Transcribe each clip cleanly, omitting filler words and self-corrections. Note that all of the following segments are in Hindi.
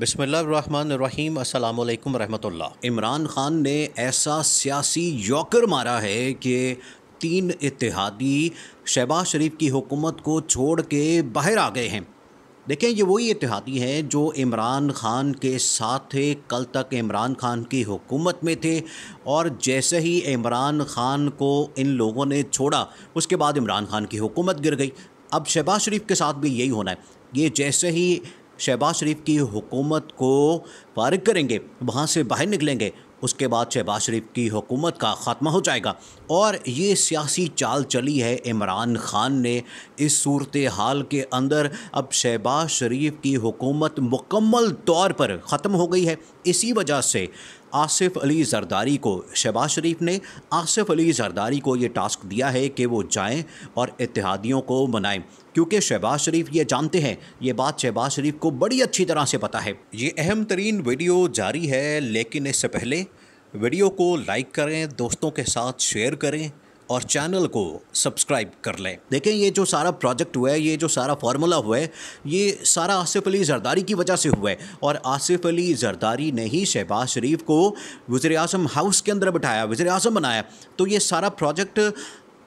बिस्मिल्लाहिर्रहमानिर्रहीम अस्सलामुअलैकुम रहमतुल्लाह। इमरान खान ने ऐसा सियासी यॉकर मारा है कि 3 इत्तेहादी शहबाज शरीफ की हुकूमत को छोड़ के बाहर आ गए हैं। देखें, ये वही इत्तेहादी हैं जो इमरान खान के साथ थे, कल तक इमरान खान की हुकूमत में थे, और जैसे ही इमरान खान को इन लोगों ने छोड़ा उसके बाद इमरान खान की हुकूमत गिर गई। अब शहबाज शरीफ के साथ भी यही होना है। ये जैसे ही शहबाज शरीफ की हुकूमत को फारिग करेंगे, वहाँ से बाहर निकलेंगे, उसके बाद शहबाज शरीफ की हुकूमत का ख़ात्मा हो जाएगा। और ये सियासी चाल चली है इमरान खान ने। इस सूरत हाल के अंदर अब शहबाज शरीफ की हुकूमत मुकम्मल तौर पर ख़त्म हो गई है। इसी वजह से आसिफ अली ज़रदारी को शहबाज शरीफ ने आसिफ अली ज़रदारी को ये टास्क दिया है कि वो जाएं और इत्तेहादियों को मनाएं, क्योंकि शहबाज शरीफ ये जानते हैं, ये बात शहबाज शरीफ को बड़ी अच्छी तरह से पता है। ये अहम तरीन वीडियो जारी है, लेकिन इससे पहले वीडियो को लाइक करें, दोस्तों के साथ शेयर करें और चैनल को सब्सक्राइब कर लें। देखें, ये जो सारा प्रोजेक्ट हुआ है, ये जो सारा फार्मूला हुआ है, ये सारा आसिफ अली ज़रदारी की वजह से हुआ है। और आसिफ अली ज़रदारी ने ही शहबाज शरीफ को वज़ीर-ए-आज़म हाउस के अंदर बिठाया, वज़ीर-ए-आज़म बनाया। तो ये सारा प्रोजेक्ट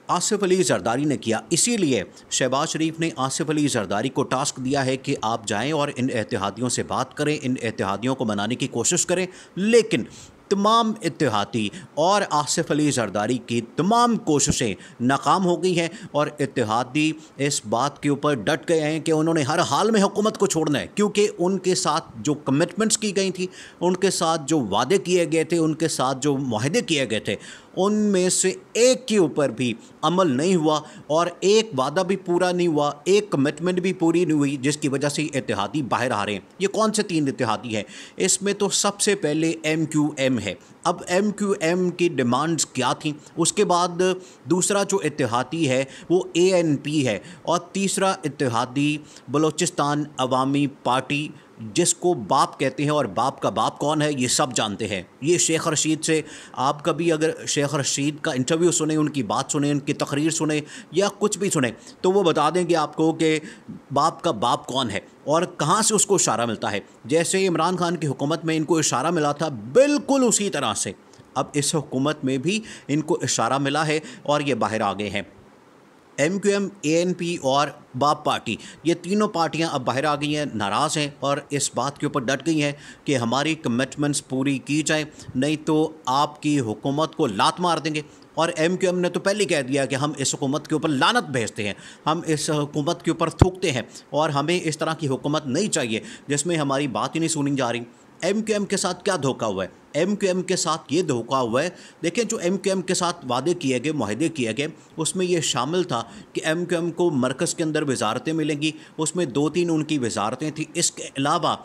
आसिफ अली ज़रदारी ने किया। इसीलिए शहबाज शरीफ ने आसिफ अली ज़रदारी को टास्क दिया है कि आप जाएं और इन इत्तेहादियों से बात करें, इन इत्तेहादियों को मनाने की कोशिश करें। लेकिन तमाम इत्तेहादी और आसिफ अली ज़रदारी की तमाम कोशिशें नाकाम हो गई हैं, और इत्तेहादी इस बात के ऊपर डट गए हैं कि उन्होंने हर हाल में हुकूमत को छोड़ना है, क्योंकि उनके साथ जो कमिटमेंट्स की गई थी, उनके साथ जो वादे किए गए थे, उनके साथ जो मुआहदे किए गए थे, उनमें से एक के ऊपर भी अमल नहीं हुआ, और एक वादा भी पूरा नहीं हुआ, एक कमिटमेंट भी पूरी नहीं हुई, जिसकी वजह से इत्तेहादी बाहर आ रहे हैं। ये कौन से 3 इत्तेहादी हैं? इसमें तो सबसे पहले MQM है। अब MQM की डिमांड्स क्या थी? उसके बाद दूसरा जो इत्तेहादी है वो ANP है, और तीसरा इत्तेहादी बलूचिस्तान अवामी पार्टी, जिसको बाप कहते हैं, और बाप का बाप कौन है ये सब जानते हैं। ये शेख रशीद से, आप कभी अगर शेख रशीद का इंटरव्यू सुने, उनकी बात सुने, उनकी तकरीर सुने, या कुछ भी सुने, तो वो बता देंगे आपको कि बाप का बाप कौन है और कहाँ से उसको इशारा मिलता है। जैसे इमरान खान की हुकूमत में इनको इशारा मिला था, बिल्कुल उसी तरह से अब इस हुकूमत में भी इनको इशारा मिला है और ये बाहर आ गए हैं। MQM, ANP और बाप पार्टी, ये तीनों पार्टियां अब बाहर आ गई हैं, नाराज़ हैं और इस बात के ऊपर डट गई हैं कि हमारी कमिटमेंट्स पूरी की जाए, नहीं तो आपकी हुकूमत को लात मार देंगे। और MQM ने तो पहले ही कह दिया कि हम इस हुकूमत के ऊपर लानत भेजते हैं, हम इस हुकूमत के ऊपर थूकते हैं, और हमें इस तरह की हुकूमत नहीं चाहिए जिसमें हमारी बात ही नहीं सुनी जा रही। MQM के साथ क्या धोखा हुआ है? MQM के साथ ये धोखा हुआ है, देखें, जो MQM के साथ वादे किए गए, मुआहदे किए गए, उसमें ये शामिल था कि MQM को मरकज़ के अंदर वजारतें मिलेंगी। उसमें 2-3 उनकी वजारतें थी। इसके अलावा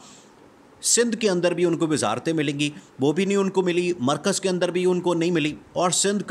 सिंध के अंदर भी उनको वजारतें मिलेंगी, वो भी नहीं उनको मिली। मरकज़ के अंदर भी उनको नहीं मिली। और सिंध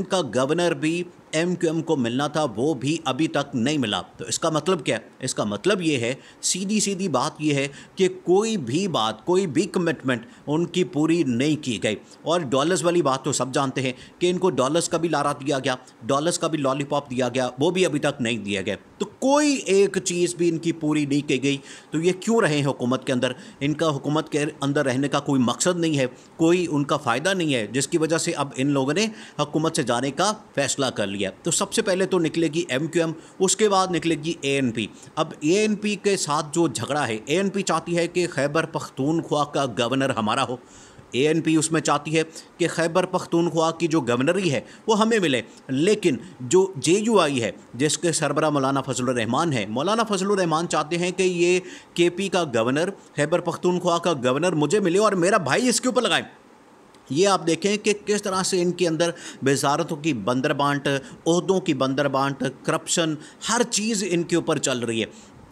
का गवर्नर भी MQM को मिलना था, वो भी अभी तक नहीं मिला। तो इसका मतलब क्या है? इसका मतलब ये है, सीधी सीधी बात ये है कि कोई भी बात, कोई भी कमिटमेंट उनकी पूरी नहीं की गई। और डॉलर्स वाली बात तो सब जानते हैं कि इनको डॉलर्स का भी लारा दिया गया, डॉलर्स का भी लॉलीपॉप दिया गया, वो भी अभी तक नहीं दिया गया। तो कोई एक चीज़ भी इनकी पूरी नहीं की गई। तो ये क्यों रहे हैं हुकूमत के अंदर? इनका हुकूमत के अंदर रहने का कोई मकसद नहीं है, कोई उनका फ़ायदा नहीं है, जिसकी वजह से अब इन लोगों ने हुकूमत से जाने का फ़ैसला कर लिया। तो सबसे पहले तो निकलेगी MQM, उसके बाद निकलेगी ANP। अब ANP के साथ जो झगड़ा है, ANP चाहती है कि खैबर पख्तूनख्वा का गवर्नर हमारा हो। ANP उसमें चाहती है कि खैबर पख्तूनख्वा की जो गवर्नरी है वो हमें मिले। लेकिन जो JUI है, जिसके सरबरा मौलाना फजलुर रहमान है, मौलाना फजलुर रहमान चाहते हैं कि ये KP का गवर्नर, खैबर पख्तूनख्वा का गवर्नर मुझे मिले और मेरा भाई इसके ऊपर लगाए। ये आप देखें कि किस तरह से इनके अंदर वजारतों की बंदर बांट, ओहदों की बंदर बांट, करप्शन, हर चीज़ इनके ऊपर चल रही है।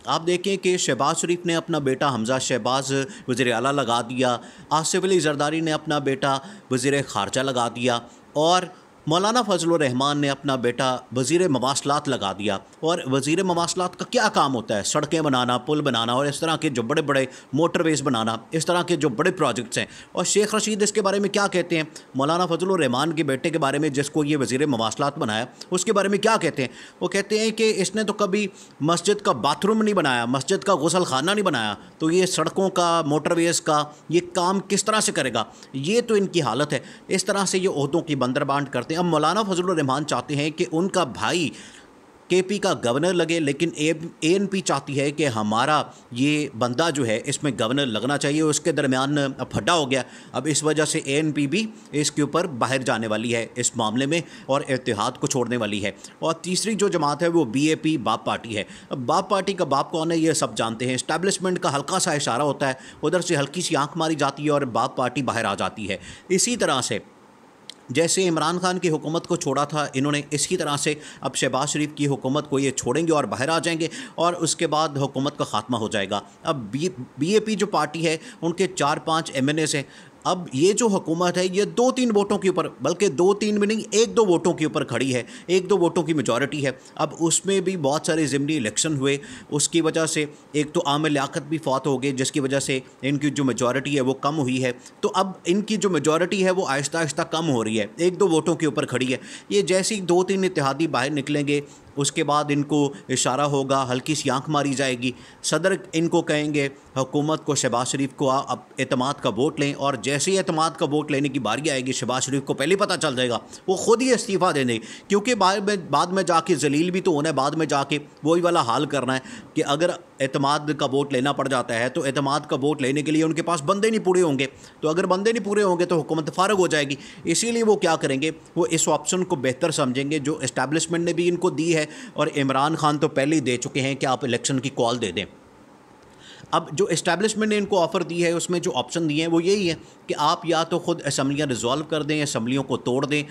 आप देखें कि शहबाज शरीफ ने अपना बेटा हमज़ा शहबाज वज़ीर आला लगा दिया, आसिफ अली ज़रदारी ने अपना बेटा वज़ीर ख़ारजा लगा दिया, और मौलाना फजलुर रहमान ने अपना बेटा वज़ीर मवासलात लगा दिया। और वज़ीर मवासलात का क्या काम होता है? सड़कें बनाना, पुल बनाना और इस तरह के जो बड़े बड़े मोटरवेज़ बनाना, इस तरह के जो बड़े प्रोजेक्ट्स हैं। और शेख रशीद इसके बारे में क्या कहते हैं? मौलाना फजलुर रहमान के बेटे के बारे में, जिसको ये वज़ीर मवासलात बनाया, उसके बारे में क्या कहते हैं? वो कहते हैं कि इसने तो कभी मस्जिद का बाथरूम नहीं बनाया, मस्जिद का गुसल खाना नहीं बनाया, तो ये सड़कों का, मोटरवेज़ का ये काम किस तरह से करेगा? ये तो इनकी हालत है। इस तरह से ये ओहदों की बंदरबांट करते हैं। अब मौलाना फजलुर रहमान चाहते हैं कि उनका भाई केपी का गवर्नर लगे, लेकिन एएनपी चाहती है कि हमारा ये बंदा जो है इसमें गवर्नर लगना चाहिए। उसके दरमियान फड्डा हो गया। अब इस वजह से एएनपी भी इसके ऊपर बाहर जाने वाली है इस मामले में और इत्तेहाद को छोड़ने वाली है। और तीसरी जो जमात है वो बीएपी बाप पार्टी है। अब बाप पार्टी का बाप कौन है ये सब जानते हैं। इस्टेब्लिशमेंट का हल्का सा इशारा होता है, उधर से हल्की सी आंख मारी जाती है और बाप पार्टी बाहर आ जाती है। इसी तरह से जैसे इमरान खान की हुकूमत को छोड़ा था इन्होंने, इसी तरह से अब शहबाज शरीफ की हुकूमत को ये छोड़ेंगे और बाहर आ जाएंगे और उसके बाद हुकूमत का ख़ात्मा हो जाएगा। अब बीएपी जो पार्टी है उनके 4-5 एमएनएस हैं। अब ये जो हुकूमत है ये 2-3 वोटों के ऊपर, बल्कि 2-3 भी नहीं, 1-2 वोटों के ऊपर खड़ी है। 1-2 वोटों की मेजॉरिटी है। अब उसमें भी बहुत सारे ज़िमनी इलेक्शन हुए, उसकी वजह से एक तो आमिर लियाकत भी फौत हो गए, जिसकी वजह से इनकी जो मेजॉरिटी है वो कम हुई है। तो अब इनकी जो मेजॉरिटी है वो आहिस्ता आहिस्ता कम हो रही है, 1-2 वोटों के ऊपर खड़ी है। ये जैसे ही 2-3 इत्तेहादी बाहर निकलेंगे उसके बाद इनको इशारा होगा, हल्की सी आँख मारी जाएगी, सदर इनको कहेंगे हुकूमत को, शहबाज शरीफ को अब एतमाद का वोट लें। और जैसे ही एतमाद का वोट लेने की बारी आएगी शहबाज शरीफ को पहले पता चल जाएगा, वो ख़ुद ही इस्तीफ़ा दे देंगे। क्योंकि बाद में जाके जलील भी तो होना है, बाद में जाके वही वाला हाल करना है कि अगर एतमाद का वोट लेना पड़ जाता है तो एतमाद का वोट लेने के लिए उनके पास बंदे नहीं पूरे होंगे। तो अगर बंदे नहीं पूरे होंगे तो हुकूमत फ़ारग हो जाएगी। इसीलिए वो क्या करेंगे, वो इस ऑप्शन को बेहतर समझेंगे जो इस्टेब्लिशमेंट ने भी इनको दी है और इमरान खान तो पहले ही दे चुके हैं कि आप इलेक्शन की कॉल दे दें। अब जो इस्टेब्लिशमेंट ने इनको ऑफ़र दी है उसमें जो ऑप्शन दिए हैं वो यही है कि आप या तो ख़ुद असम्बलियाँ रिजॉल्व कर दें, असम्बलियों को तोड़ दें,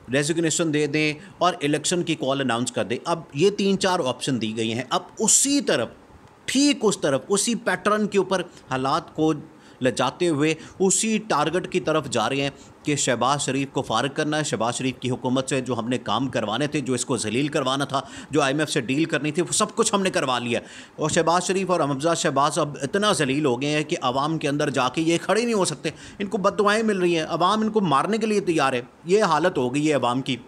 रेजिग्नेशन दे दें और इलेक्शन की कॉल अनाउंस कर दें। अब ये 3-4 ऑप्शन दी गई हैं। अब उसी तरफ, ठीक उस तरफ, उसी पैटर्न के ऊपर हालात को ले जाते हुए उसी टारगेट की तरफ जा रहे हैं कि शहबाज शरीफ को फारिग करना है। शहबाज शरीफ की हुकूमत से जो हमने काम करवाने थे, जो इसको जलील करवाना था, जो IMF से डील करनी थी, वो सब कुछ हमने करवा लिया। और शहबाज शरीफ और हमजा शहबाज अब इतना जलील हो गए हैं कि आवाम के अंदर जाके ये खड़े नहीं हो सकते। इनको बद्दुआएं मिल रही हैं, आवाम इनको मारने के लिए तैयार है। ये हालत हो गई है आवाम की।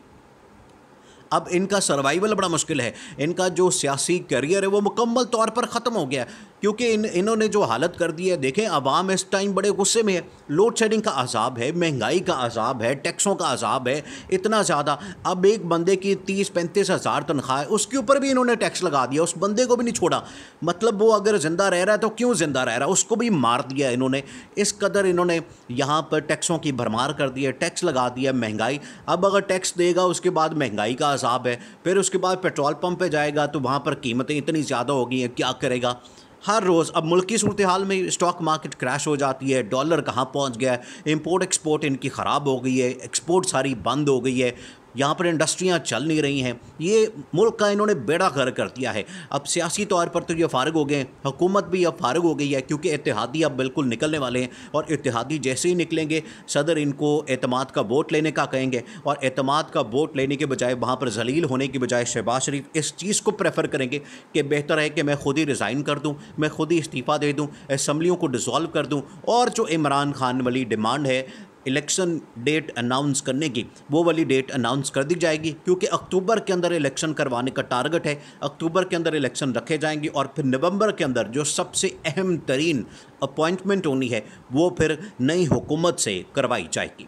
अब इनका सर्वाइवल बड़ा मुश्किल है। इनका जो सियासी करियर है वो मुकम्मल तौर पर ख़त्म हो गया है क्योंकि इन्होंने जो हालत कर दी है। देखें, आवाम इस टाइम बड़े गुस्से में है। लोड शेडिंग का अजाब है, महंगाई का अजाब है, टैक्सों का अजाब है इतना ज़्यादा। अब एक बंदे की 30-35 हज़ार तनख्वाह है, उसके ऊपर भी इन्होंने टैक्स लगा दिया, उस बंदे को भी नहीं छोड़ा। मतलब वो अगर ज़िंदा रह रहा है तो क्यों ज़िंदा रह रहा है, उसको भी मार दिया इन्होंने। इस कदर इन्होंने यहाँ पर टैक्सों की भरमार कर दी है, टैक्स लगा दिया, महंगाई। अब अगर टैक्स देगा उसके बाद महंगाई का अजाब है, फिर उसके बाद पेट्रोल पंप पे जाएगा तो वहाँ पर कीमतें इतनी ज़्यादा हो गई हैं, क्या करेगा। हर रोज़ अब मुल्की सूरत हाल में स्टॉक मार्केट क्रैश हो जाती है, डॉलर कहाँ पहुँच गया है, इंपोर्ट एक्सपोर्ट इनकी ख़राब हो गई है, एक्सपोर्ट सारी बंद हो गई है, यहाँ पर इंडस्ट्रियाँ चल नहीं रही हैं। ये मुल्क का इन्होंने बेड़ा गर्क कर दिया है। अब सियासी तौर पर तो ये फ़ारिग हो गए हैं, हुकूमत भी अब फ़ारिग हो गई है क्योंकि इत्तेहादी अब बिल्कुल निकलने वाले हैं। और इत्तेहादी जैसे ही निकलेंगे सदर इनको एतमाद का वोट लेने का कहेंगे और एतमाद का वोट लेने के बजाय, वहाँ पर जलील होने के बजाय शहबाज शरीफ इस चीज़ को प्रेफर करेंगे कि बेहतर है कि मैं खुद ही रिज़ाइन कर दूँ, मैं खुद ही इस्तीफ़ा दे दूँ, असम्बलियों को डिसॉल्व कर दूँ। और जो इमरान खान वाली डिमांड है इलेक्शन डेट अनाउंस करने की, वो वाली डेट अनाउंस कर दी जाएगी क्योंकि अक्टूबर के अंदर इलेक्शन करवाने का टारगेट है। अक्टूबर के अंदर इलेक्शन रखे जाएंगे और फिर नवंबर के अंदर जो सबसे अहम तरीन अपॉइंटमेंट होनी है वो फिर नई हुकूमत से करवाई जाएगी।